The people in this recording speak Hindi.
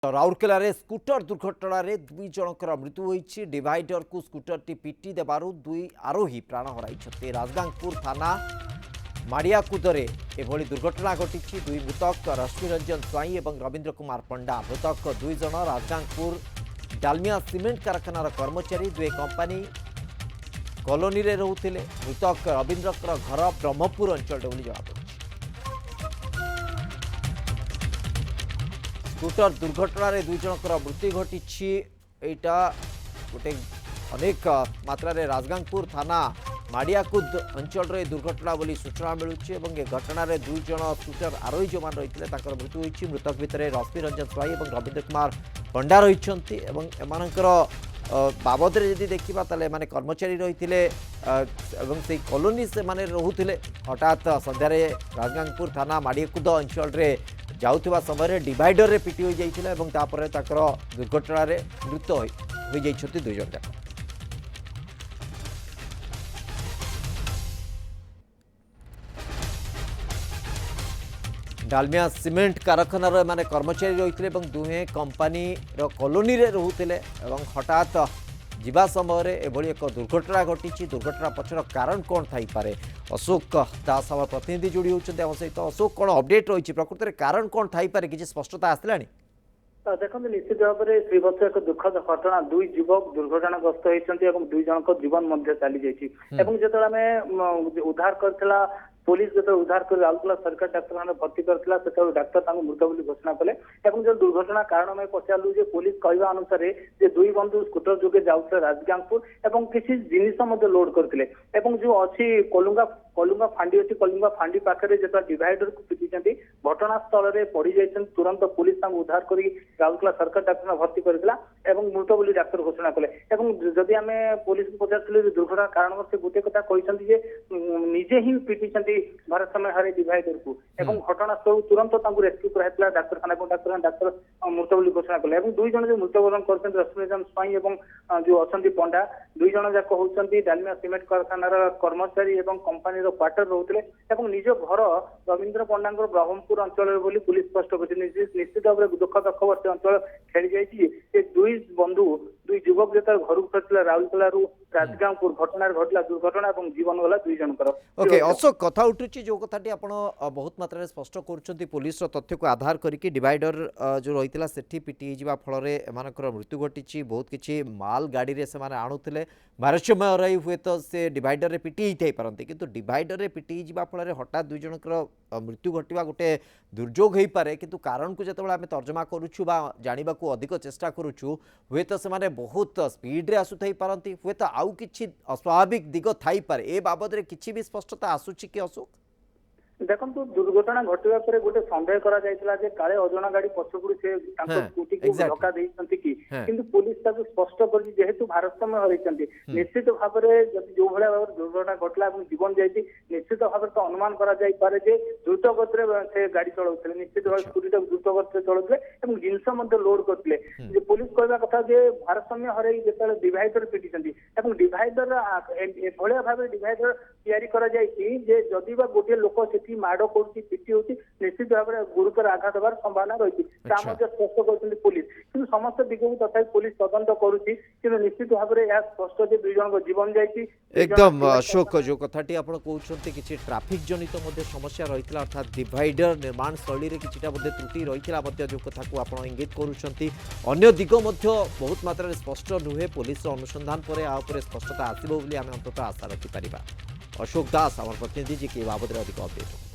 राउरकेला स्कूटर दुर्घटना रे दुई जनकर मृत्यु होईछि। डिवाइडर को स्कूटर टी पिटी देबारु दुई आरोही प्राण हराइछथि। राजगांगपुर थाना माड़ियाकुदरे एभली दुर्घटना घटिछि। दुई मृतक रश्मि रंजन स्वाई एवं रविंद्र कुमार पंडा। मृतक दुई जन राजगांगपुर डालमिया सीमेंट कारखानार कर्मचारी। दुई कंपानी कॉलोनी रे रहुथिले। मृतक रविंद्र घर ब्रह्मपुर अंचल बोली जणापड़िछि। स्कूटर दुर्घटना रे दुई जनकर मृत्यु घटी। एटा गोटे अनेक मात्रा रे राजगांगपुर थाना माड़ियाकुद अंचल रे दुर्घटना बोली सूचना मिलुछि। एवं ए घटना रे दुई जन स्कूटर आरोही जो मान रही मृत्यु होईछि। मृतक भितर रश्मि रंजन स्वाई और रविंद्र कुमार पंडा रही। एमानकर बाबद जदि देखा ताले माने कर्मचारी रही से कॉलोनी से माने रहुथिले। हठात संध्यारे राजगांगपुर थाना माड़ियाकुद अंचल रे जाउथबा समय डिवाइडर रे पिटी हो जाइथिला एवं तापर ताकर दुर्घटना रे मृत्यु हो जाइछथि दुई जन। डालमिया सीमेंट कारखानार माने कर्मचारी रही दुहे कंपानी कॉलोनी रे रहुथिले एवं हठात जीवा समय एभली एक दुर्घटना घटी। दुर्घटना पछर कारण कौन थाई पारे? अशोक दास आम प्रतिनिधि जोड़ी होती आम सहित। अशोक कौन अपडेट रही प्रकृत में कारण कौन थाई पारे? किसी स्पष्टता आसलानी? देखो निश्चित भाव में श्रीवत्स एक दुखद घटना। दुई युवक दुर्घटनाग्रस्त होती दुई जन जीवन चली जाइए। जो आम उद्धार करथिला पुलिस जो उद्धार कर राउरकेला सरकारी डाक्तखाना भर्ती करथिला से डाक्तर मृत बोली घोषणा कले। जो दुर्घटना कारण में पचारू पुलिस कहवा अनुसार दुई बंधु स्कूटर जोगे जाऊे राजगांगपुर एवं किसी जिनिस लोड करते जो अच्छी कलुंगा फांडी अच्छी कलुंगा फांडी पाखे जो डिवाइडर को पिटी घटनास्थल में पड़ जाइए। तुरंत पुलिस उद्धार कर राउरकेला सरकारी डाक्तखाना भर्ती करथिला मृत बोली डाक्तर घोषणा कले। जदि आम पुलिस को पचार दुर्घटना कारण से गोटे कथा कहते निजे ही पिटी भारसाम्य हारे डिवाइडर को घटनास्थल तुरंत रेस्क्यू कराइला डाक्तखाना डाक्तर मृत बोली घोषणा कले। दुई जन जो मृत्युवरण कर रश्मि रंजन स्वाई और जो अच्छा पंडा दुई जन जाक होती डालमिया सीमेंट कारखानार कर्मचारी और कंपानी क्वार्टर रोते निज घर रविंद्र पंडा ब्रह्मपुर अंचल बोली पुलिस स्पष्ट कर। निश्चित भाव में दुखद खबर से अंचल खेली जाइए। दुई बंधु दुई युवक जो घर फेरता राउरकेला राजगांगपुर घटना घटला दुर्घटना और जीवन गला दुई जनकर। ओके अशोक कथा उठुची जो कथाटी आपण बहुत मात्रा स्पष्ट करुछंती पुलिस तथ्य को आधार करके डिवाइडर जो रही सेठी पिटी जावा फल एमानकर मृत्यु घटी। बहुत किछि माल गाड़ी रे से माने आणुथिले भारसाम्य हराई हुए तो से डिवाइडर रे पिटी ही पारती किंतु डिवाइडर रे पिटी जावा फल हठात दुई जनकर मृत्यु घटवा गोटे दुर्योग हो पारे। किंतु कारण को जतबेला आमे तर्जमा करूछु बा जानिबा को अधिक चेष्टा करूछु हुए तो से माने बहुत स्पीड रे आसुथाई पारती हुए तो आउ किछि अस्वाभाविक दिग थाई पारे। ए बाबद रे किछि भी स्पष्टता आसुछि कि अशोक? देखो दुर्घटना घटवा पर गोटे सन्देह करा जायतिला जे काले अजଣା गाड़ी पछपुड़ी से स्कूटी को धक्का देइछंती कि किंतु पुलिस ताको स्पष्ट करछि जेहेतु भारसाम्य हरैछंती निश्चित भाव में जदि जो भले भाव दुर्घटना घटला और जीवन जाइछि निश्चित भाव में तो अनुमान करा जाय पारे जे द्रुत गति से गाड़ी चलाउथिले। निश्चित भाव स्कूटी द्रुत गति से चलाउथिले और जिनस मध्ये लोड करथिले। जे पुलिस कहबा कथा जे भारसाम्य हरै जेतले डिवाइडर पिटिछंती और डिवाइडर एभलिया भाव डिवाइडर तैयारी करा जायछि जे जदि बा गोटे लोक से माड़ कर पिटी होती निश्चित भाव में गुरुतर आघात हबार संभावना रही स्पष्ट कर पुलिस। कि समस्त दिग को तथा पुलिस तदंत करुच्ची निश्चित भाव में यह स्पष्ट दुई जन जीवन जाइए। एकदम अशोक जो कथाटी आप कहते कि ट्राफिक जनित समस्या रही अर्थात डिवाइडर निर्माण शैली में किछिटा त्रुटि रही जो कथा को आप इंगित कर दिग बहुत मात्रा स्पष्ट नुहे। पुलिस अनुसंधान पर आउे स्पष्टता आसो बोली आम अंततः आशा रखिपर। अशोक दास आम प्रतिनिधि जी के बाबद अधिक अपडेट।